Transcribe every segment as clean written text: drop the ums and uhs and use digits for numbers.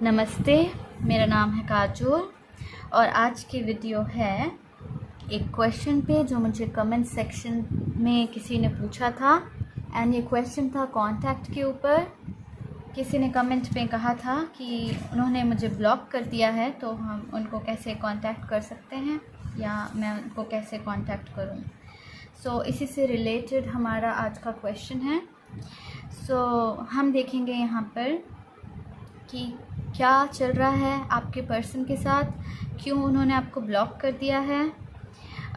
नमस्ते, मेरा नाम है काजोल और आज की वीडियो है एक क्वेश्चन पे जो मुझे कमेंट सेक्शन में किसी ने पूछा था। एंड ये क्वेश्चन था कांटेक्ट के ऊपर। किसी ने कमेंट में कहा था कि उन्होंने मुझे ब्लॉक कर दिया है, तो हम उनको कैसे कांटेक्ट कर सकते हैं या मैं उनको कैसे कांटेक्ट करूं। सो इसी से रिलेटेड हमारा आज का क्वेश्चन है। सो हम देखेंगे यहाँ पर कि क्या चल रहा है आपके पर्सन के साथ, क्यों उन्होंने आपको ब्लॉक कर दिया है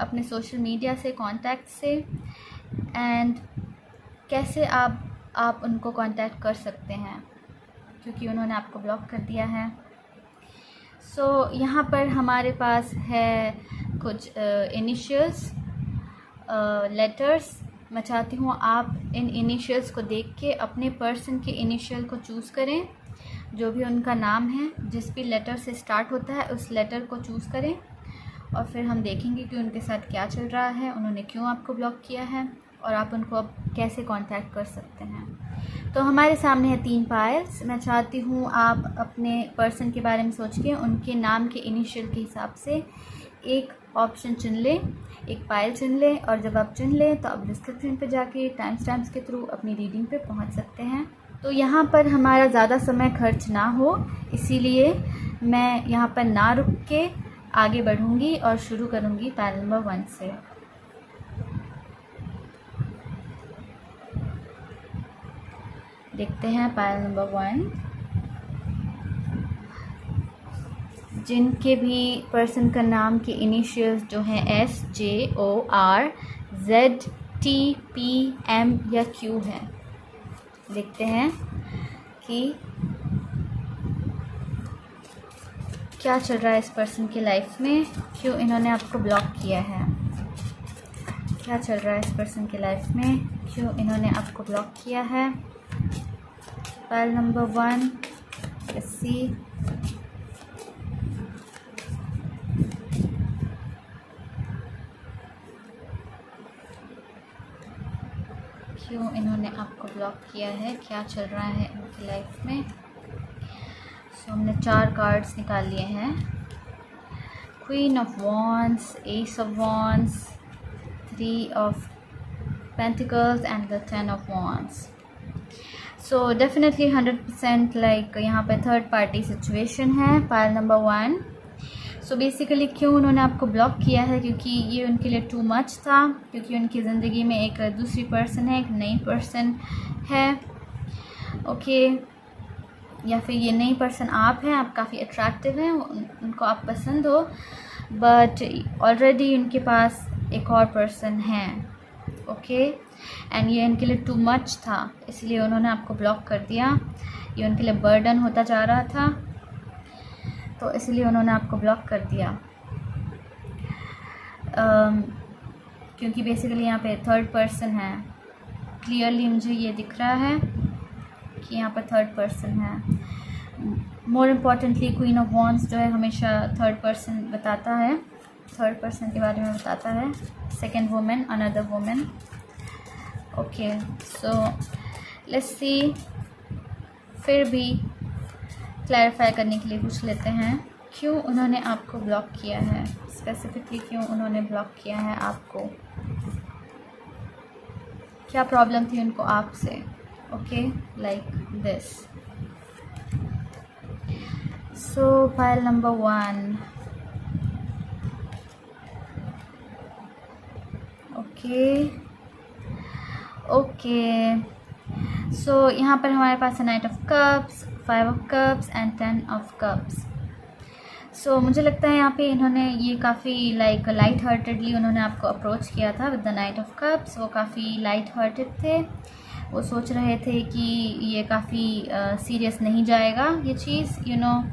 अपने सोशल मीडिया से, कांटेक्ट से, एंड कैसे आप उनको कांटेक्ट कर सकते हैं क्योंकि उन्होंने आपको ब्लॉक कर दिया है। सो यहाँ पर हमारे पास है कुछ इनिशियल्स, लेटर्स। मैं चाहती हूँ आप इन इनिशियल्स को देख के अपने पर्सन के इनिशियल को चूज़ करें। जो भी उनका नाम है, जिस भी लेटर से स्टार्ट होता है उस लेटर को चूज़ करें और फिर हम देखेंगे कि उनके साथ क्या चल रहा है, उन्होंने क्यों आपको ब्लॉक किया है और आप उनको अब कैसे कांटेक्ट कर सकते हैं। तो हमारे सामने है 3 पायल्स। मैं चाहती हूँ आप अपने पर्सन के बारे में सोच के उनके नाम के इनिशियल के हिसाब से एक ऑप्शन चुन लें, एक पायल चुन लें, और जब आप चुन लें तो आप डिस्क्रिप्शन पे जाके टाइम स्टैम्प्स के थ्रू अपनी रीडिंग पे पहुँच सकते हैं। तो यहाँ पर हमारा ज़्यादा समय खर्च ना हो, इसीलिए मैं यहाँ पर ना रुक के आगे बढ़ूँगी और शुरू करूँगी पायल नंबर 1 से। देखते हैं पायल नंबर 1। जिनके भी पर्सन का नाम के इनिशियल्स जो हैं SJOR ZTPM या Q है। देखते हैं कि क्या चल रहा है इस पर्सन की लाइफ में, क्यों इन्होंने आपको ब्लॉक किया है। क्या चल रहा है इस पर्सन की लाइफ में, क्यों इन्होंने आपको ब्लॉक किया है। पायल नंबर 1, लेट्स सी। क्यों इन्होंने आपको ब्लॉक किया है, क्या चल रहा है इनकी लाइफ में। सो हमने 4 कार्ड्स निकाल लिए हैं। Queen of wands, S of wands, 3 of pentacles and the 10 of wands. So definitely 100% like यहाँ पे थर्ड पार्टी सिचुएशन है पायल नंबर 1। सो बेसिकली क्यों उन्होंने आपको ब्लॉक किया है, क्योंकि ये उनके लिए टू मच था, क्योंकि उनकी ज़िंदगी में एक दूसरी पर्सन है, एक नई पर्सन है, ओके। या फिर ये नई पर्सन आप हैं, आप काफ़ी अट्रैक्टिव हैं, उनको आप पसंद हो, बट ऑलरेडी उनके पास एक और पर्सन है, ओके। एंड ये उनके लिए टू मच था, इसलिए उन्होंने आपको ब्लॉक कर दिया। ये उनके लिए बर्डन होता जा रहा था, तो इसलिए उन्होंने आपको ब्लॉक कर दिया। क्योंकि बेसिकली यहाँ पे थर्ड पर्सन है, क्लियरली मुझे ये दिख रहा है कि यहाँ पर थर्ड पर्सन है। More importantly queen of wands जो है हमेशा थर्ड पर्सन बताता है, थर्ड पर्सन के बारे में बताता है, second women, another women, okay. So let's see, फिर भी क्लैरिफाई करने के लिए पूछ लेते हैं क्यों उन्होंने आपको ब्लॉक किया है, स्पेसिफिकली क्यों उन्होंने ब्लॉक किया है आपको, क्या प्रॉब्लम थी उनको आपसे, okay, like this. So pile number 1, okay okay. So यहाँ पर हमारे पास है knight of cups, 5 of cups and 10 of cups. So मुझे लगता है यहाँ पे इन्होंने ये काफ़ी लाइक लाइट हार्टेडली उन्होंने आपको अप्रोच किया था with the night of cups. वो काफ़ी लाइट हार्टेड थे, वो सोच रहे थे कि ये काफ़ी सीरियस नहीं जाएगा ये चीज़, यू नो,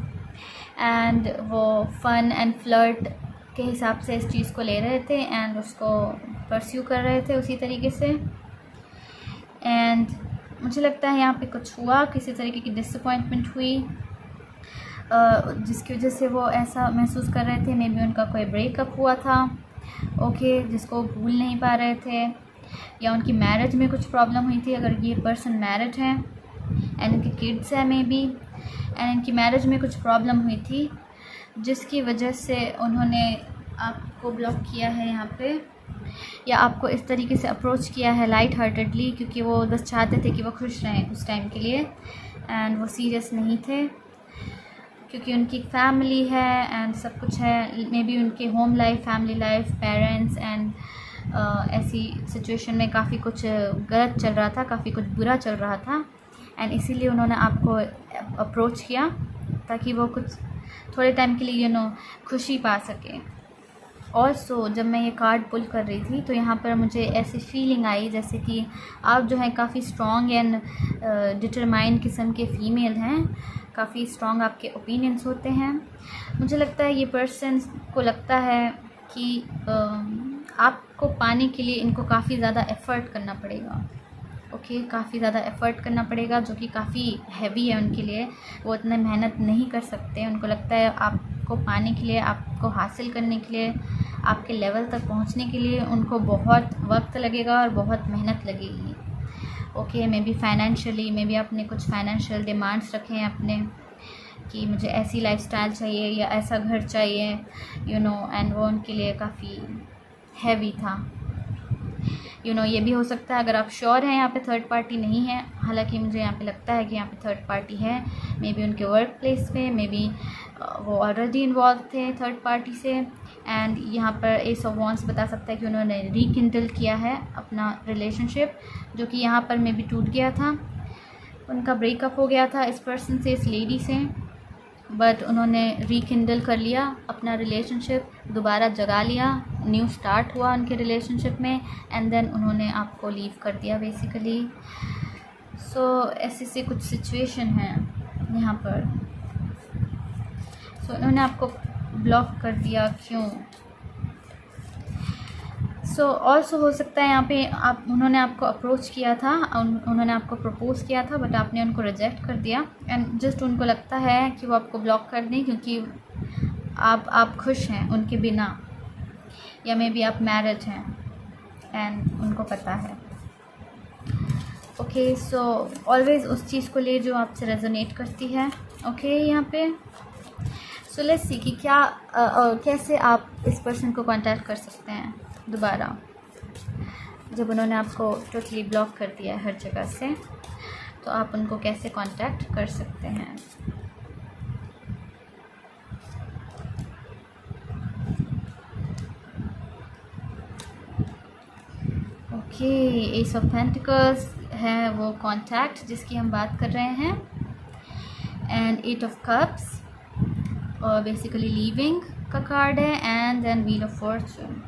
एंड वो फन एंड फ्लर्ट के हिसाब से इस चीज़ को ले रहे थे एंड उसको परस्यू कर रहे थे उसी तरीके से। एंड मुझे लगता है यहाँ पे कुछ हुआ, किसी तरीके की डिसअपॉइंटमेंट हुई जिसकी वजह से वो ऐसा महसूस कर रहे थे। मे बी उनका कोई ब्रेकअप हुआ था, ओके, जिसको भूल नहीं पा रहे थे, या उनकी मैरिज में कुछ प्रॉब्लम हुई थी, अगर ये पर्सन मैरिड है एंड उनके किड्स है मे बी, एंड इनकी मैरिज में कुछ प्रॉब्लम हुई थी जिसकी वजह से उन्होंने आपको ब्लॉक किया है यहाँ पे, या आपको इस तरीके से अप्रोच किया है लाइट हार्टेडली, क्योंकि वो बस चाहते थे कि वो खुश रहें उस टाइम के लिए, एंड वो सीरियस नहीं थे, क्योंकि उनकी फैमिली है एंड सब कुछ है। मे बी उनके home life, family life, parents and ऐसी सिचुएशन में काफ़ी कुछ गलत चल रहा था, काफ़ी कुछ बुरा चल रहा था, एंड इसीलिए उन्होंने आपको अप्रोच किया ताकि वो कुछ थोड़े टाइम के लिए खुशी पा सके। ऑल्सो जब मैं ये कार्ड पुल कर रही थी तो यहाँ पर मुझे ऐसी फीलिंग आई जैसे कि आप जो है काफ़ी स्ट्रॉन्ग एंड डिटरमाइंड किस्म के फ़ीमेल हैं, काफ़ी स्ट्रॉन्ग आपके ओपिनियंस होते हैं। मुझे लगता है ये पर्सन को लगता है कि आपको पाने के लिए इनको काफ़ी ज़्यादा एफ़र्ट करना पड़ेगा। ओके, काफ़ी ज़्यादा एफ़र्ट करना पड़ेगा, जो कि काफ़ी हैवी है उनके लिए। वो इतने मेहनत नहीं कर सकते। उनको लगता है आपको पाने के लिए, आपको हासिल करने के लिए, आपके लेवल तक पहुंचने के लिए उनको बहुत वक्त लगेगा और बहुत मेहनत लगेगी। Okay, may be financially, may be आपने कुछ फाइनेंशियल डिमांड्स रखे हैं अपने कि मुझे ऐसी लाइफस्टाइल चाहिए या ऐसा घर चाहिए, एंड वो उनके लिए काफ़ी हैवी था। ये भी हो सकता है, अगर आप श्योर हैं यहाँ पे थर्ड पार्टी नहीं है, हालांकि मुझे यहाँ पे लगता है कि यहाँ पे थर्ड पार्टी है। मे बी उनके वर्क प्लेस पे, मे बी वो ऑलरेडी इन्वॉल्व थे थर्ड पार्टी से, एंड यहाँ पर एस ऑफ वॉन्ड्स बता सकता है कि उन्होंने रीकिंडल किया है अपना रिलेशनशिप, जो कि यहाँ पर मे बी टूट गया था। उनका ब्रेकअप हो गया था इस पर्सन से, इस लेडी से, बट उन्होंने रीकिंडल कर लिया अपना रिलेशनशिप, दोबारा जगा लिया, न्यू स्टार्ट हुआ उनके रिलेशनशिप में, एंड देन उन्होंने आपको लीव कर दिया बेसिकली। सो ऐसी से कुछ सिचुएशन है यहाँ पर। सो उन्होंने आपको ब्लॉक कर दिया, क्यों? सो ऑल्सो हो सकता है यहाँ पे उन्होंने आपको अप्रोच किया था, उन्होंने आपको प्रपोज़ किया था, बट आपने उनको रिजेक्ट कर दिया, एंड जस्ट उनको लगता है कि वो आपको ब्लॉक कर दें क्योंकि आप खुश हैं उनके बिना, या मे बी आप मैरिड हैं एंड उनको पता है। ओके, सो ऑलवेज़ उस चीज़ को ले जो आपसे रेजोनेट करती है। ओके, यहाँ पे सो लेट्स सी कि क्या कैसे आप इस पर्सन को कांटेक्ट कर सकते हैं दोबारा, जब उन्होंने आपको टोटली ब्लॉक कर दिया है हर जगह से, तो आप उनको कैसे कांटेक्ट कर सकते हैं। ओके, एस ऑफ पेंटिकल्स है वो कांटेक्ट जिसकी हम बात कर रहे हैं, एंड एट ऑफ कप्स और बेसिकली लीविंग का कार्ड है, and then wheel of fortune.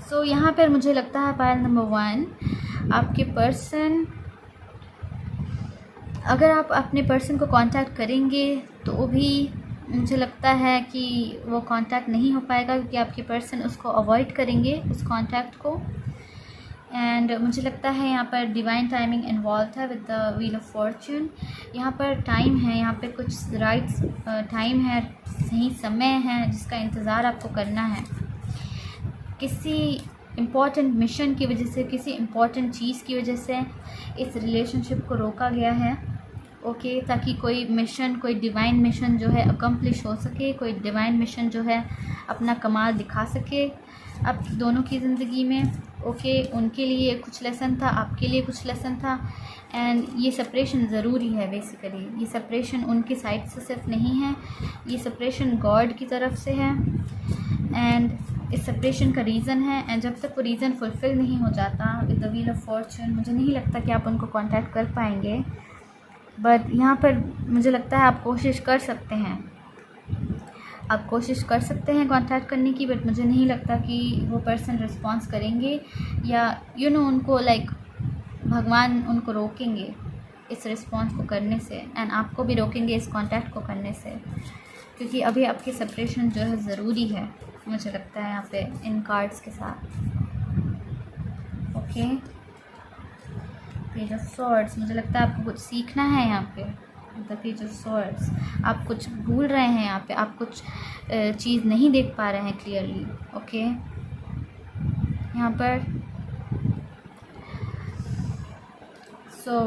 So यहाँ पर मुझे लगता है पायल नंबर 1, आपके पर्सन, अगर आप अपने पर्सन को कांटेक्ट करेंगे तो वो भी मुझे लगता है कि वो कांटेक्ट नहीं हो पाएगा, क्योंकि आपके पर्सन उसको अवॉइड करेंगे उस कांटेक्ट को। एंड मुझे लगता है यहाँ पर डिवाइन टाइमिंग इन्वॉल्व है with the wheel of Fortune. यहाँ पर टाइम है, यहाँ पे कुछ राइट्स टाइम है, सही समय है जिसका इंतज़ार आपको करना है। किसी इम्पॉर्टेंट मिशन की वजह से, किसी इम्पॉर्टेंट चीज़ की वजह से इस रिलेशनशिप को रोका गया है। ओके, ताकि कोई मिशन, कोई डिवाइन मिशन जो है अकम्प्लिश हो सके, कोई डिवाइन मिशन जो है अपना कमाल दिखा सके आप दोनों की ज़िंदगी में। ओके, उनके लिए कुछ लेसन था, आपके लिए कुछ लेसन था, एंड ये सेपरेशन ज़रूरी है बेसिकली। ये सेपरेशन उनकी साइड से सिर्फ नहीं है, ये सेपरेशन गॉड की तरफ से है, एंड इस सेपरेशन का रीज़न है, एंड जब तक वो रीज़न फुलफ़िल नहीं हो जाता with the wheel of Fortune, मुझे नहीं लगता कि आप उनको कांटेक्ट कर पाएंगे। बट यहाँ पर मुझे लगता है आप कोशिश कर सकते हैं, आप कोशिश कर सकते हैं कांटेक्ट करने की, बट मुझे नहीं लगता कि वो पर्सन रिस्पॉन्स करेंगे, या उनको भगवान उनको रोकेंगे इस रिस्पॉन्स को करने से, एंड आपको भी रोकेंगे इस कांटेक्ट को करने से, क्योंकि अभी आपकी सेपरेशन जो है ज़रूरी है मुझे लगता है यहाँ पे इन कार्ड्स के साथ। ओके, पेज ऑफ सॉर्ड्स, मुझे लगता है आपको कुछ सीखना है यहाँ पे। द पेज ऑफ सॉर्ड्स, आप कुछ भूल रहे हैं यहाँ पे, आप कुछ चीज़ नहीं देख पा रहे हैं क्लियरली। ओके, यहाँ पर सो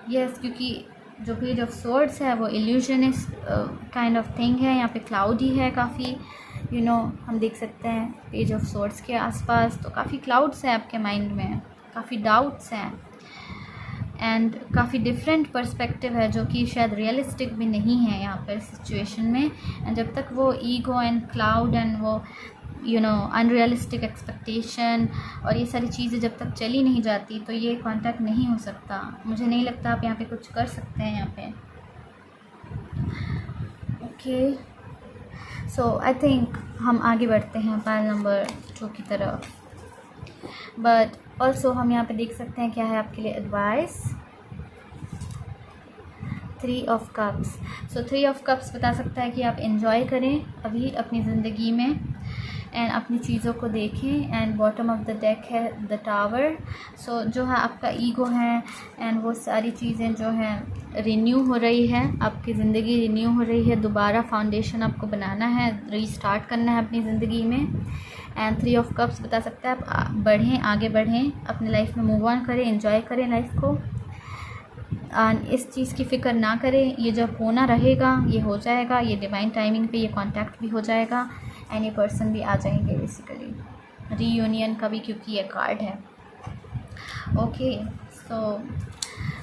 यस, क्योंकि जो पेज ऑफ सोर्ड्स है वो इल्यूजनिस्ट काइंड ऑफ थिंग है। यहाँ पे क्लाउडी है काफ़ी, हम देख सकते हैं पेज ऑफ सोर्ड्स के आसपास तो काफ़ी क्लाउड्स हैं आपके माइंड में, काफ़ी डाउट्स हैं एंड काफ़ी डिफरेंट पर्सपेक्टिव है जो कि शायद रियलिस्टिक भी नहीं है यहाँ पर सिचुएशन में। एंड जब तक वो ईगो एंड क्लाउड एंड वो अनरियलिस्टिक एक्सपेक्टेशन और ये सारी चीज़ें जब तक चली नहीं जाती तो ये कांटेक्ट नहीं हो सकता। मुझे नहीं लगता आप यहाँ पे कुछ कर सकते हैं यहाँ पे। ओके, सो आई थिंक हम आगे बढ़ते हैं पाइल नंबर 2 की तरफ। बट ऑल्सो हम यहाँ पे देख सकते हैं क्या है आपके लिए advice. 3 of cups. So 3 of cups बता सकता है कि आप एंजॉय करें अभी अपनी ज़िंदगी में एंड अपनी चीज़ों को देखें। And bottom of the deck है द टावर। सो जो है आपका ईगो है एंड वो सारी चीज़ें जो हैं रिन्यू हो रही है, आपकी ज़िंदगी रिन्यू हो रही है, दोबारा फाउंडेशन आपको बनाना है, रीस्टार्ट करना है अपनी ज़िंदगी में। एंड 3 ऑफ कप्स बता सकता है आप बढ़ें, आगे बढ़ें, अपने लाइफ में मूव ऑन करें, एंजॉय करें लाइफ को। इस चीज़ की फ़िक्र ना करें, ये जब होना रहेगा ये हो जाएगा, ये डिवाइन टाइमिंग पे ये कांटेक्ट भी हो जाएगा एंड ये पर्सन भी आ जाएंगे बेसिकली रीयूनियन का भी, क्योंकि ये कार्ड है। ओके, सो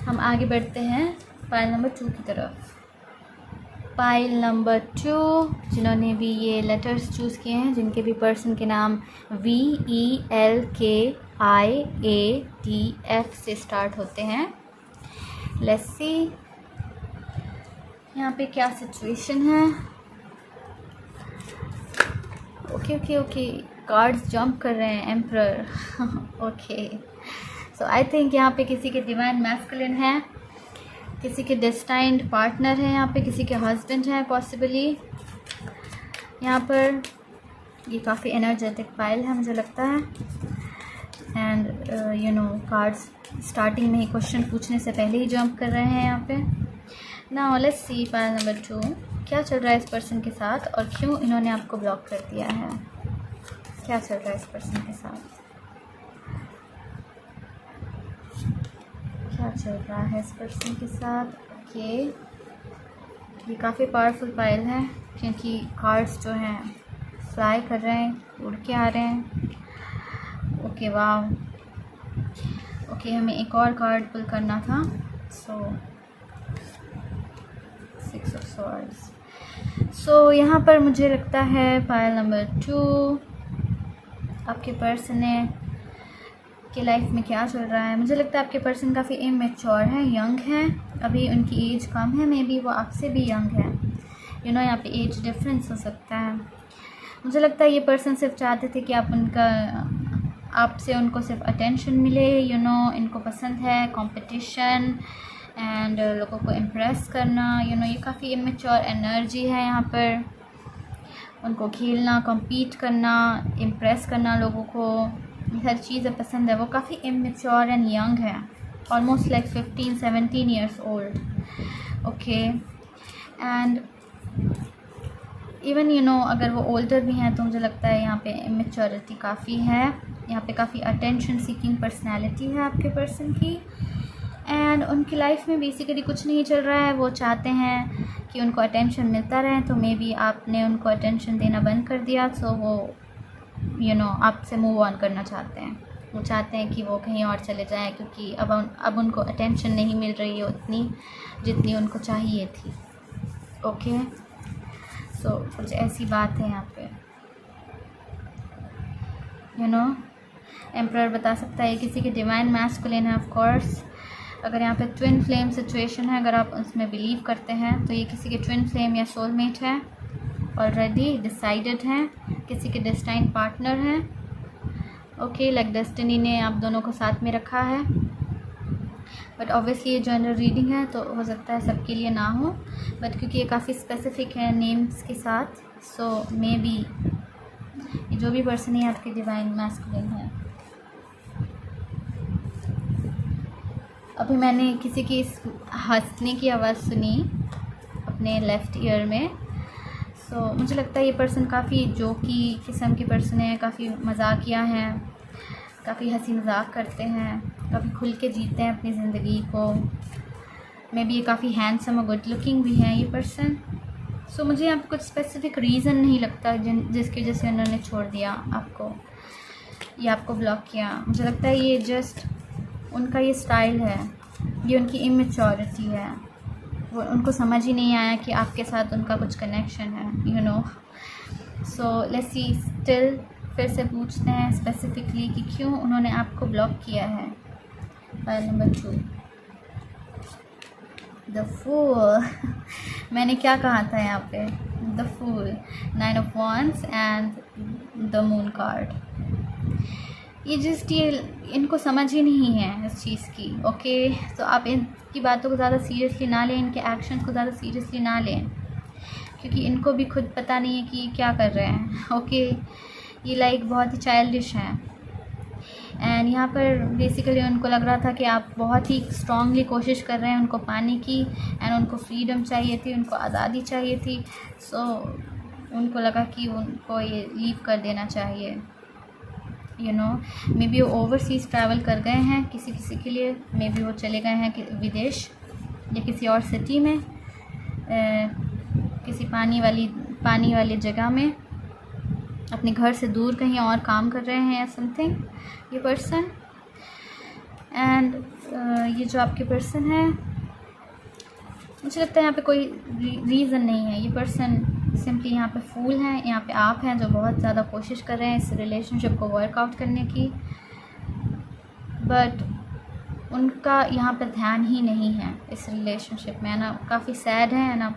हम आगे बढ़ते हैं पाइल नंबर 2 की तरफ। पाइल नंबर 2 जिन्होंने भी ये लेटर्स चूज़ किए हैं, जिनके भी पर्सन के नाम VELKIATF से स्टार्ट होते हैं, लेट्स सी यहाँ पे क्या सिचुएशन है। ओके, कार्ड्स जंप कर रहे हैं, emperor. Okay, so I think यहाँ पे किसी के डिवाइन मैस्कुलिन है, किसी के डेस्टाइन्ड पार्टनर है, यहाँ पे किसी के हस्बैंड है पॉसिबली। यहाँ पर ये काफ़ी एनर्जेटिक पाइल है मुझे लगता है। एंड कार्ड्स स्टार्टिंग में ही क्वेश्चन पूछने से पहले ही जंप कर रहे हैं यहाँ पे। Now let's see pile number 2 क्या चल रहा है इस पर्सन के साथ और क्यों इन्होंने आपको ब्लॉक कर दिया है। क्या चल रहा है इस पर्सन के साथ, क्या चल रहा है इस पर्सन के साथ। ओके, ये काफ़ी पावरफुल पाइल है क्योंकि कार्ड्स जो हैं फ्लाई कर रहे हैं, उड़ के आ रहे हैं। ओके, वाह। ओके, हमें एक और कार्ड पुल करना था। सो 6 ऑफ सॉर्ड्स। सो यहाँ पर मुझे लगता है पाइल नंबर 2 आपके पर्सन के लाइफ में क्या चल रहा है। मुझे लगता है आपके पर्सन काफ़ी इमेच्योर है, यंग है, अभी उनकी एज कम है, मे बी वो आपसे भी यंग है। यहाँ पे एज डिफरेंस हो सकता है। मुझे लगता है ये पर्सन सिर्फ चाहते थे कि आपसे उनको सिर्फ अटेंशन मिले। इनको पसंद है कंपटीशन एंड लोगों को इम्प्रेस करना। ये काफ़ी इमेच्योर एनर्जी है यहाँ पर। उनको खेलना, कम्पीट करना, इम्प्रेस करना लोगों को, ये सारी चीज़ें पसंद है। वो काफ़ी इमेच्योर एंड यंग है, almost like 15-17 years old. Okay, and even अगर वो ओल्डर भी हैं तो मुझे लगता है यहाँ पे इमेच्योरिटी काफ़ी है। यहाँ पे काफ़ी अटेंशन सीकिंग पर्सनैलिटी है आपके पर्सन की। एंड उनकी लाइफ में बेसिकली कुछ नहीं चल रहा है, वो चाहते हैं कि उनको अटेंशन मिलता रहे, तो मे बी आपने उनको अटेंशन देना बंद कर दिया, सो वो आपसे मूव ऑन करना चाहते हैं। वो चाहते हैं कि वो कहीं और चले जाएं क्योंकि अब उनको अटेंशन नहीं मिल रही है उतनी जितनी उनको चाहिए थी। ओके, सो कुछ ऐसी बात है यहाँ पे। एम्परर बता सकता है किसी के डिवाइन मैस्कुलिन है ऑफ कोर्स। अगर यहाँ पे ट्विन फ्लेम सिचुएशन है, अगर आप उसमें बिलीव करते हैं तो ये किसी के ट्विन फ्लेम या सोलमेट है, ऑलरेडी डिसाइडेड हैं, किसी के डेस्टाइन्ड पार्टनर हैं। ओके, लाइक डेस्टिनी ने आप दोनों को साथ में रखा है। बट ऑब्वियसली ये जनरल रीडिंग है तो हो सकता है सबके लिए ना हो, बट क्योंकि ये काफ़ी स्पेसिफिक है नेम्स के साथ, सो मे बी जो भी पर्सन है आपके डिवाइन मैस्कुलिन है। अभी मैंने किसी की हंसने की आवाज़ सुनी अपने लेफ़्ट ईयर में, सो मुझे लगता है ये पर्सन काफ़ी जोकी किस्म की पर्सन है, काफ़ी मजाकिया हैं, काफ़ी हंसी मजाक करते हैं, काफ़ी खुल के जीते हैं अपनी ज़िंदगी को। मे बी ये काफ़ी हैंडसम और गुड लुकिंग भी है ये पर्सन। सो मुझे यहाँ पे कुछ स्पेसिफिक रीज़न नहीं लगता जिसकी वजह से उन्होंने छोड़ दिया आपको या आपको ब्लॉक किया। मुझे लगता है ये जस्ट उनका ये स्टाइल है, ये उनकी इमेच्योरिटी है। वो उनको समझ ही नहीं आया कि आपके साथ उनका कुछ कनेक्शन है, you know. So let's see still, फिर से पूछते हैं स्पेसिफिकली कि क्यों उन्होंने आपको ब्लॉक किया है। File number 2, the fool. मैंने क्या कहा था यहाँ पे, the fool, 9 of wands and the moon card. ये जस्ट ये इनको समझ ही नहीं है इस चीज़ की। ओके, तो आप इनकी बातों को ज़्यादा सीरियसली ना लें, इनके एक्शंस को ज़्यादा सीरियसली ना लें, क्योंकि इनको भी खुद पता नहीं है कि क्या कर रहे हैं। ओके, ये लाइक बहुत ही चाइल्डिश हैं। एंड यहाँ पर बेसिकली उनको लग रहा था कि आप बहुत ही स्ट्रांगली कोशिश कर रहे हैं उनको पाने की, एंड उनको फ्रीडम चाहिए थी, उनको आज़ादी चाहिए थी। सो उनको लगा कि उनको ये लीव कर देना चाहिए, यू नो। मे बी वो ओवरसीज़ ट्रैवल कर गए हैं किसी के लिए, मे बी वो चले गए हैं विदेश या किसी और सिटी में, किसी पानी वाली जगह में, अपने घर से दूर कहीं और काम कर रहे हैं या समथिंग ये पर्सन। एंड ये जो आपके पर्सन है, मुझे लगता है यहाँ पे कोई रीज़न नहीं है। ये पर्सन सिंपली यहाँ पे फूल हैं, यहाँ पे आप हैं जो बहुत ज़्यादा कोशिश कर रहे हैं इस रिलेशनशिप को वर्कआउट करने की, बट उनका यहाँ पे ध्यान ही नहीं है इस रिलेशनशिप में, है ना। काफ़ी सैड है ना,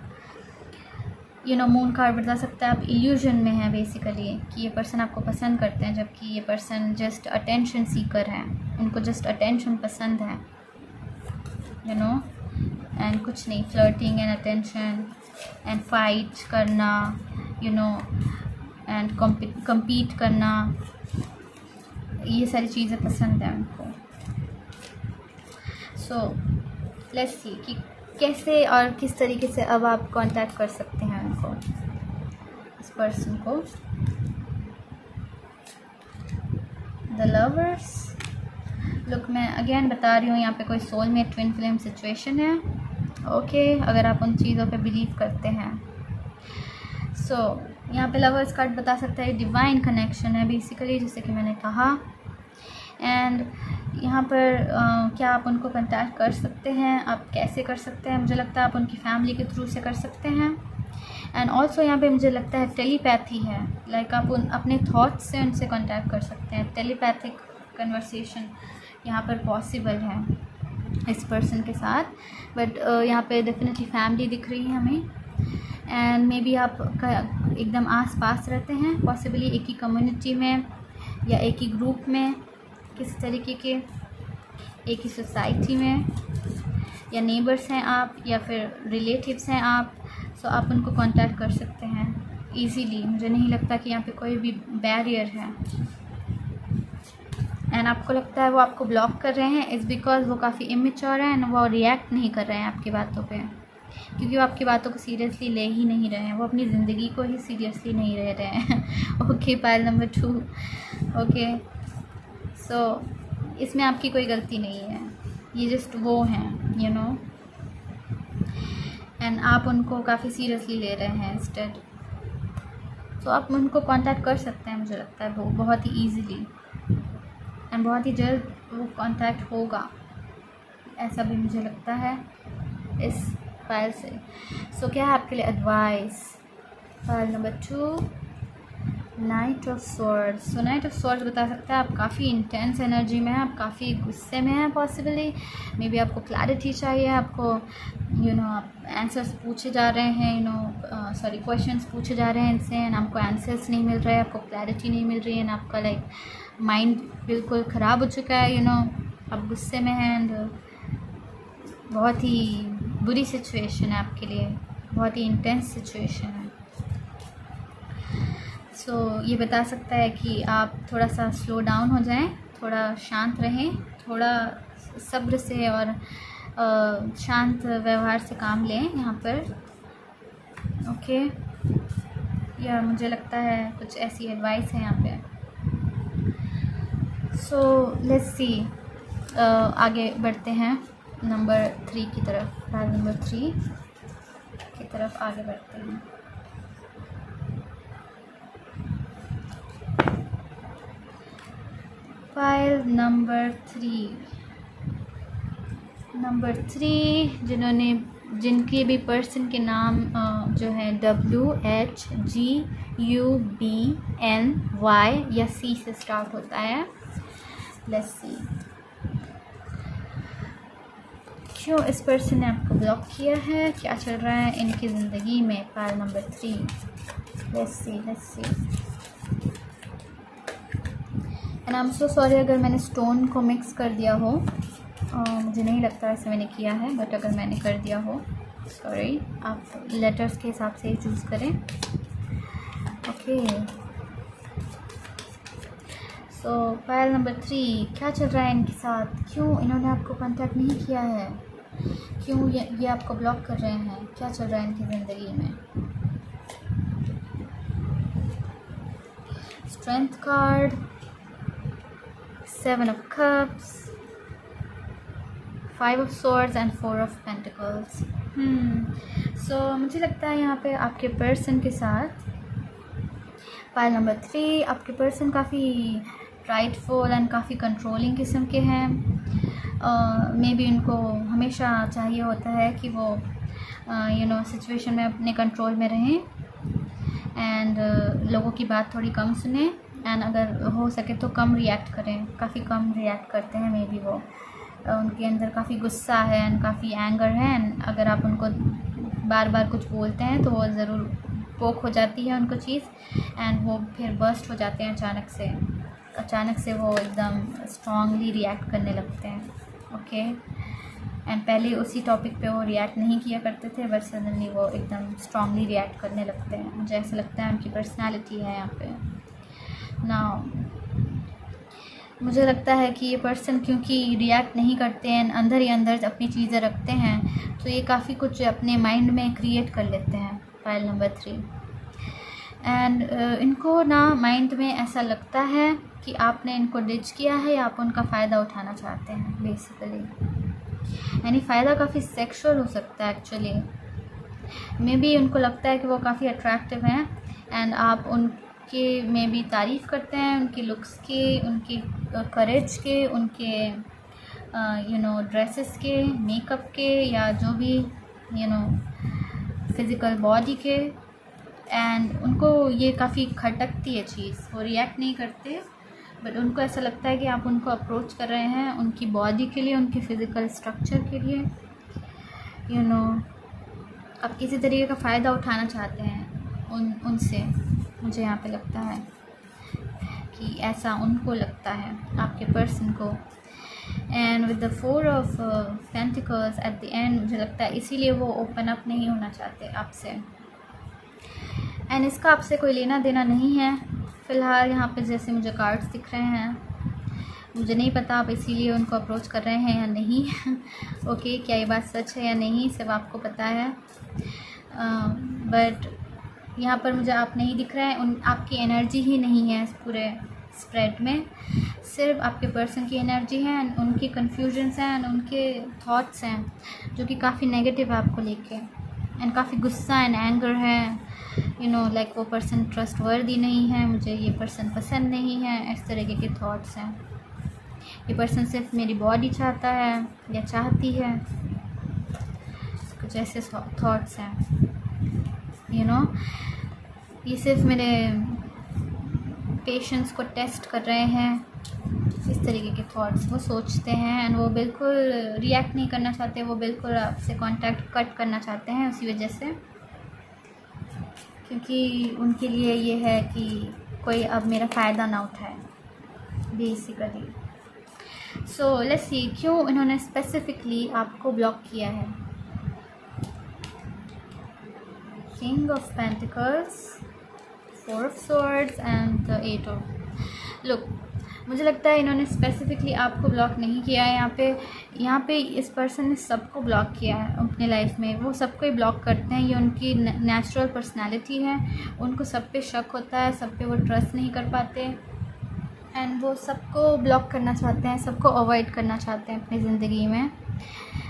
यू नो। मून कार्ड बता सकता है आप इल्यूजन में हैं बेसिकली, कि ये पर्सन आपको पसंद करते हैं, जबकि ये पर्सन जस्ट अटेंशन सीकर है, उनको जस्ट अटेंशन पसंद है, यू नो। एंड कुछ नहीं, flirting and attention and fight करना, यू नो, एंड कम्पीट करना, ये सारी चीज़ें पसंद है उनको। सो लेट्स सी कि कैसे और किस तरीके से अब आप कांटेक्ट कर सकते हैं उनको, इस पर्सन को। द लवर्स, लुक मैं अगेन बता रही हूँ, यहाँ पे कोई सोलमेट ट्विन फ्लेम सिचुएशन है। ओके, अगर आप उन चीज़ों पे बिलीव करते हैं। सो यहाँ पे लवर्स कार्ड बता सकता है डिवाइन कनेक्शन है बेसिकली, जैसे कि मैंने कहा। एंड यहाँ पर क्या आप उनको कांटेक्ट कर सकते हैं, आप कैसे कर सकते हैं? मुझे लगता है आप उनकी फैमिली के थ्रू से कर सकते हैं। एंड ऑल्सो यहाँ पे मुझे लगता है टेलीपैथी है, लाइक आप अपने थॉट्स से उनसे कांटेक्ट कर सकते हैं। टेलीपैथिक कन्वर्सेशन यहाँ पर पॉसिबल है इस पर्सन के साथ, बट यहाँ पे डेफिनेटली फैमिली दिख रही है हमें। एंड मे बी आप एकदम आस पास रहते हैं, पॉसिबली एक ही कम्युनिटी में या एक ही ग्रुप में, किसी तरीके के एक ही सोसाइटी में, या नेबर्स हैं आप या फिर रिलेटिव्स हैं आप। सो आप उनको कांटेक्ट कर सकते हैं इजीली। मुझे नहीं लगता कि यहाँ पे कोई भी बैरियर है। एंड आपको लगता है वो आपको ब्लॉक कर रहे हैं इज़ बिकॉज वो काफ़ी इमेच्योर है एंड वो रिएक्ट नहीं कर रहे हैं आपकी बातों पे, क्योंकि वो आपकी बातों को सीरियसली ले ही नहीं रहे हैं, वो अपनी ज़िंदगी को ही सीरियसली नहीं ले रहे हैं। Okay, pile number 2। ओके, सो इसमें आपकी कोई गलती नहीं है, ये जस्ट वो हैं, यू नो। एंड आप उनको काफ़ी सीरियसली ले रहे हैं इंस्टेड। तो आप उनको कांटेक्ट कर सकते हैं, मुझे लगता है वो बहुत ही ईजीली, एंड बहुत ही जल्द वो कांटेक्ट होगा, ऐसा भी मुझे लगता है इस फाइल से। सो क्या है आपके लिए advice? File number 2, night of swords. So night of swords बता सकता है आप काफ़ी इंटेंस एनर्जी में हैं, आप काफ़ी गुस्से में हैं, पॉसिबली मे बी आपको क्लैरिटी चाहिए, आपको यू नो आप आंसर्स पूछे जा रहे हैं, यू नो सॉरी क्वेश्चंस पूछे जा रहे हैं इनसे, एंड आपको आंसर्स नहीं मिल रहे हैं, आपको क्लैरिटी नहीं मिल रही है, एंड आपका लाइक माइंड बिल्कुल ख़राब हो चुका है, यू नो, आप गुस्से में हैं, एंड बहुत ही बुरी सिचुएशन है आपके लिए, बहुत ही इंटेंस सिचुएशन है। सो ये बता सकता है कि आप थोड़ा सा स्लो डाउन हो जाएं, थोड़ा शांत रहें, थोड़ा सब्र से और शांत व्यवहार से काम लें यहाँ पर। ओके, या मुझे लगता है कुछ ऐसी एडवाइस है यहाँ पे। सो लेट्स सी, आगे बढ़ते हैं नंबर 3 की तरफ। फाइल नंबर 3 की तरफ आगे बढ़ते हैं। फाइल नंबर 3 जिनके भी पर्सन के नाम जो है WHGUBNY या C से स्टार्ट होता है। लेट्स सी क्यों इस पर्सन ने आपको ब्लॉक किया है, क्या चल रहा है इनकी ज़िंदगी में। File number 3, let's see. And I am so sorry अगर मैंने स्टोन को मिक्स कर दिया हो, मुझे नहीं लगता ऐसे मैंने किया है, बट अगर मैंने कर दिया हो सॉरी। आप लेटर्स के हिसाब से ही चूज़ करें। ओके, सो फाइल नंबर 3, क्या चल रहा है इनके साथ, क्यों इन्होंने आपको कांटेक्ट नहीं किया है, क्यों ये आपको ब्लॉक कर रहे हैं, क्या चल रहा है इनकी ज़िंदगी में। Strength card, 7 of Cups, 5 of Swords and 4 of Pentacles। सो मुझे लगता है यहाँ पे आपके पर्सन के साथ फाइल नंबर 3 आपके पर्सन काफ़ी प्राइडफुल एंड काफ़ी कंट्रोलिंग किस्म के हैं। मे बी उनको हमेशा चाहिए होता है कि वो सिचुएशन में अपने कंट्रोल में रहें एंड लोगों की बात थोड़ी कम सुने एंड अगर हो सके तो कम रिएक्ट करें। काफ़ी कम रिएक्ट करते हैं मे बी वो, उनके अंदर काफ़ी गुस्सा है एंड काफ़ी एंगर है एंड अगर आप उनको बार बार कुछ बोलते हैं तो वो ज़रूर पोक हो जाती है उनको चीज़ एंड वो फिर बर्स्ट हो जाते हैं अचानक से वो एकदम स्ट्रांगली रिएक्ट करने लगते हैं। ओके, एंड पहले उसी टॉपिक पे वो रिएक्ट नहीं किया करते थे, बट सडनली वो एकदम स्ट्रांगली रिएक्ट करने लगते हैं। मुझे ऐसा लगता है उनकी पर्सनैलिटी है यहाँ पे। नाउ मुझे लगता है कि ये पर्सन क्योंकि रिएक्ट नहीं करते हैं, अंदर ही अंदर अपनी चीज़ें रखते हैं, तो ये काफ़ी कुछ अपने माइंड में क्रिएट कर लेते हैं। फाइल नंबर 3 एंड इनको ना माइंड में ऐसा लगता है कि आपने इनको डिच किया है या आप उनका फ़ायदा उठाना चाहते हैं बेसिकली। यानी फ़ायदा काफ़ी सेक्सुअल हो सकता है एक्चुअली। मे बी उनको लगता है कि वो काफ़ी अट्रैक्टिव हैं एंड आप उनके में भी तारीफ़ करते हैं, उनके लुक्स के, उनके करेज के, उनके ड्रेसेस के, मेकअप के या जो भी फिज़िकल बॉडी के। एंड उनको ये काफ़ी खटकती है चीज़, वो रिएक्ट नहीं करते बट उनको ऐसा लगता है कि आप उनको अप्रोच कर रहे हैं उनकी बॉडी के लिए, उनके फ़िज़िकल स्ट्रक्चर के लिए। आप किसी तरीके का फ़ायदा उठाना चाहते हैं उनसे। मुझे यहाँ पे लगता है कि ऐसा उनको लगता है आपके पर्सन को। And with the 4 of Pentacles at the end, मुझे लगता है इसीलिए वो ओपन अप नहीं होना चाहते आपसे एंड इसका आपसे कोई लेना देना नहीं है फ़िलहाल। यहाँ पे जैसे मुझे कार्ड्स दिख रहे हैं, मुझे नहीं पता आप इसीलिए उनको अप्रोच कर रहे हैं या नहीं। ओके, क्या ये बात सच है या नहीं सिर्फ आपको पता है, बट यहाँ पर मुझे आप नहीं दिख रहे हैं। आपकी एनर्जी ही नहीं है इस पूरे स्प्रेड में, सिर्फ आपके पर्सन की एनर्जी है एंड उनकी कन्फ्यूजन्स हैं एंड उनके थॉट्स हैं जो कि काफ़ी नेगेटिव है आपको लेके एंड काफ़ी गुस्सा एंड एंगर है। लाइक वो पर्सन ट्रस्टवर्दी नहीं है, मुझे ये पर्सन पसंद नहीं है, इस तरीके के थॉट्स हैं। ये पर्सन सिर्फ मेरी बॉडी चाहता है या चाहती है, कुछ ऐसे थॉट्स हैं। ये सिर्फ मेरे पेशेंस को टेस्ट कर रहे हैं, इस तरीके के थॉट्स वो सोचते हैं एंड वो बिल्कुल रिएक्ट नहीं करना चाहते, वो बिल्कुल आपसे कांटेक्ट कट करना चाहते हैं उसी वजह से, क्योंकि उनके लिए ये है कि कोई अब मेरा फ़ायदा ना उठाए बेसिकली। सो लेट्स सी क्यों इन्होंने स्पेसिफिकली आपको ब्लॉक किया है। King of Pentacles, 4 of Swords and the 8 of Look, मुझे लगता है इन्होंने स्पेसिफिकली आपको ब्लॉक नहीं किया है। यहाँ पे इस पर्सन ने सबको ब्लॉक किया है अपने लाइफ में। वो सबको ही ब्लॉक करते हैं, ये उनकी नेचुरल पर्सनालिटी है। उनको सब पे शक होता है, सब पे वो ट्रस्ट नहीं कर पाते एंड वो सबको ब्लॉक करना चाहते हैं, सबको अवॉइड करना चाहते हैं अपनी ज़िंदगी में।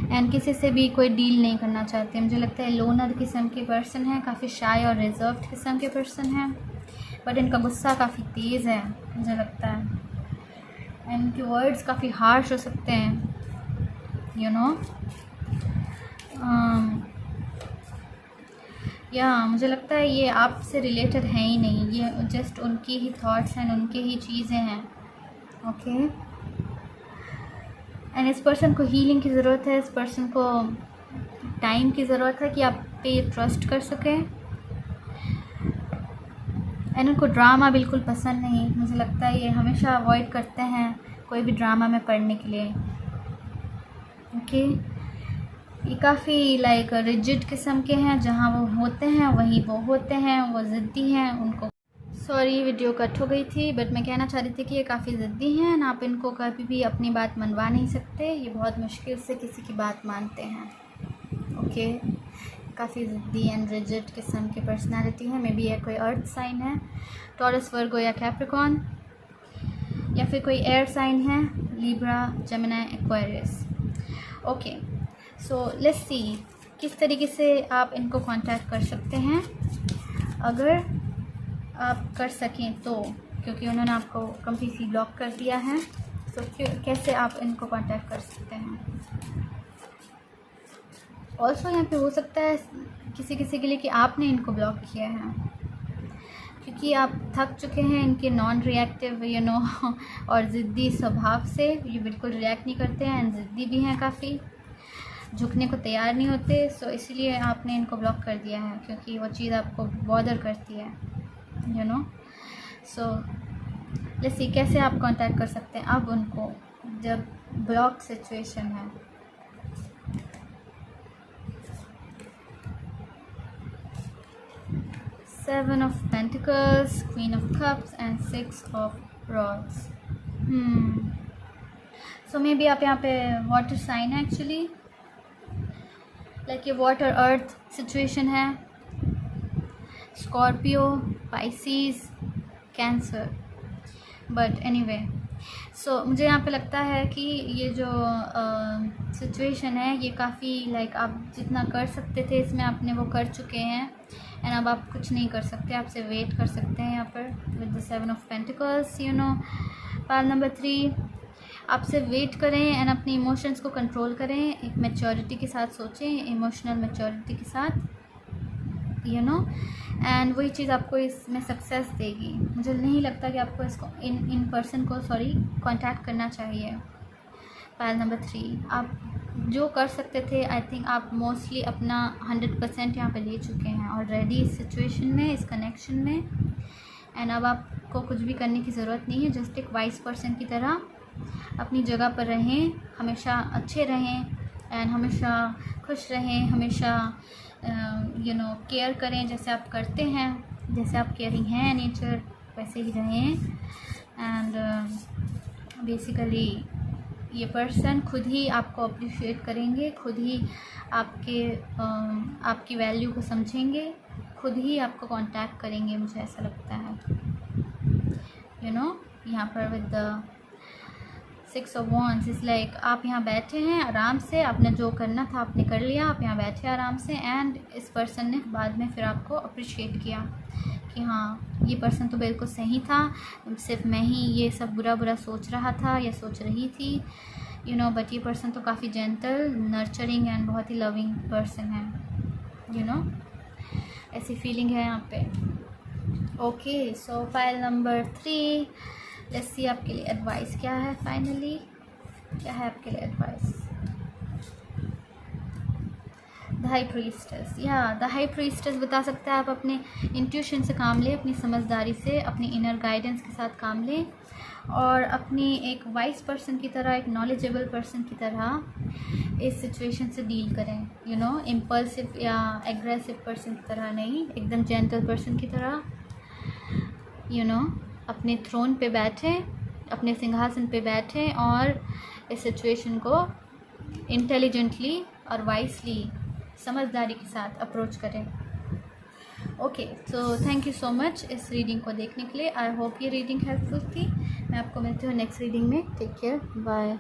एंड किसी से भी कोई डील नहीं करना चाहते। मुझे लगता है लोनर किस्म के पर्सन हैं, काफ़ी शाय और रिजर्व्ड किस्म के पर्सन हैं, बट इनका गुस्सा काफ़ी तेज़ है मुझे लगता है, एंड इनके वर्ड्स काफ़ी हार्श हो सकते हैं, यू नो। या मुझे लगता है ये आपसे रिलेटेड है ही नहीं, ये जस्ट उनकी ही थॉट्स हैं, उनके ही चीज़ें हैं, ओके। एंड इस पर्सन को हीलिंग की ज़रूरत है, इस पर्सन को टाइम की ज़रूरत है कि आप पे ट्रस्ट कर सकें। एंड उनको ड्रामा बिल्कुल पसंद नहीं, मुझे लगता है ये हमेशा अवॉइड करते हैं कोई भी ड्रामा में पढ़ने के लिए, ओके। ये काफ़ी लाइक रिजिड किस्म के हैं, जहाँ वो होते हैं वहीं वो होते हैं, वो ज़िद्दी हैं। उनको सॉरी वीडियो कट हो गई थी, बट मैं कहना चाह रही थी कि ये काफ़ी ज़िद्दी हैं, आप इनको कभी भी अपनी बात मनवा नहीं सकते, ये बहुत मुश्किल से किसी की बात मानते हैं, ओके। काफ़ी ज़िद्दी एंड रिजिड किस्म की पर्सनालिटी है। मे बी ये कोई अर्थ साइन है, टॉरस, वर्गो या कैप्रिकॉर्न, या फिर कोई एयर साइन है, Libra, Gemini, Aquarius, okay. So let's see किस तरीके से आप इनको कांटेक्ट कर सकते हैं, अगर आप कर सकें तो, क्योंकि उन्होंने आपको कम्प्लीटली ब्लॉक कर दिया है, तो कैसे आप इनको कांटेक्ट कर सकते हैं। ऑल्सो यहाँ पे हो सकता है किसी किसी के लिए कि आपने इनको ब्लॉक किया है, क्योंकि आप थक चुके हैं इनके नॉन रिएक्टिव यू नो और ज़िद्दी स्वभाव से। ये बिल्कुल रिएक्ट नहीं करते हैं, ज़िद्दी भी हैं, काफ़ी झुकने को तैयार नहीं होते। सो इसीलिए आपने इनको ब्लॉक कर दिया है, क्योंकि वो चीज़ आपको बॉदर करती है, you know. So let's see कैसे आप कांटेक्ट कर सकते हैं अब उनको जब ब्लॉक सिचुएशन है। Seven of Pentacles, Queen of Cups and Six of Rods. So maybe आप यहाँ पे वाटर साइन है एक्चुअली, लाइक ये वाटर अर्थ सिचुएशन है, Scorpio, Pisces, Cancer, but anyway. So मुझे यहाँ पे लगता है कि ये जो सिचुएशन है ये काफ़ी लाइक आप जितना कर सकते थे इसमें आपने वो कर चुके हैं, एंड अब आप कुछ नहीं कर सकते, आपसे वेट कर सकते हैं यहाँ पर with the 7 of pentacles, you know. Pile number 3, आपसे वेट करें एंड अपने इमोशंस को कंट्रोल करें, एक मैच्योरिटी के साथ सोचें, इमोशनल मैच्योरिटी के साथ, यू नो, एंड वही चीज़ आपको इसमें सक्सेस देगी। मुझे नहीं लगता कि आपको इसको इन पर्सन को कांटेक्ट करना चाहिए। पाइल नंबर 3, आप जो कर सकते थे आई थिंक आप मोस्टली अपना 100% यहाँ पे ले चुके हैं ऑलरेडी इस सिचुएशन में, इस कनेक्शन में, एंड अब आपको कुछ भी करने की ज़रूरत नहीं है। जस्ट एक वाइज पर्सन की तरह अपनी जगह पर रहें, हमेशा अच्छे रहें एंड हमेशा खुश रहें, हमेशा यू नो केयर करें जैसे आप करते हैं, जैसे आप केयरिंग हैं नेचर वैसे ही रहें। एंड बेसिकली ये पर्सन खुद ही आपको अप्रिशिएट करेंगे, खुद ही आपकी वैल्यू को समझेंगे, खुद ही आपको कांटेक्ट करेंगे, मुझे ऐसा लगता है, यू नो। यहाँ पर with the 6 of wands is like आप यहाँ बैठे हैं आराम से, आपने जो करना था आपने कर लिया, आप यहाँ बैठे आराम से, एंड इस पर्सन ने बाद में फिर आपको अप्रिशिएट किया कि हाँ ये पर्सन तो बिल्कुल सही था, सिर्फ मैं ही ये सब बुरा सोच रहा था या सोच रही थी, यू नो, बट ये पर्सन तो काफ़ी जेंटल, नर्चरिंग एंड बहुत ही लविंग पर्सन है, यू नो, ऐसी फीलिंग है यहाँ पे। Okay, so pile number 3, let's see आपके लिए एडवाइस क्या है, फाइनली क्या है आपके लिए एडवाइस। द हाई प्रीस्टेस, या द हाई प्रीस्टेस बता सकता है आप अपने इंट्यूशन से काम लें, अपनी समझदारी से, अपनी इनर गाइडेंस के साथ काम लें, और अपनी एक वाइज पर्सन की तरह, एक नॉलेजेबल पर्सन की तरह इस सिचुएशन से डील करें, यू नो, इम्पल्सिव या एग्रेसिव पर्सन की तरह नहीं, एकदम जेंटल पर्सन की तरह, यू नो, अपने थ्रोन पे बैठें, अपने सिंहासन पे बैठें और इस सिचुएशन को इंटेलिजेंटली और वाइसली, समझदारी के साथ अप्रोच करें। Okay, so thank you so much इस रीडिंग को देखने के लिए। आई होप ये रीडिंग हेल्पफुल थी। मैं आपको मिलती हूँ नेक्स्ट रीडिंग में। Take care, bye.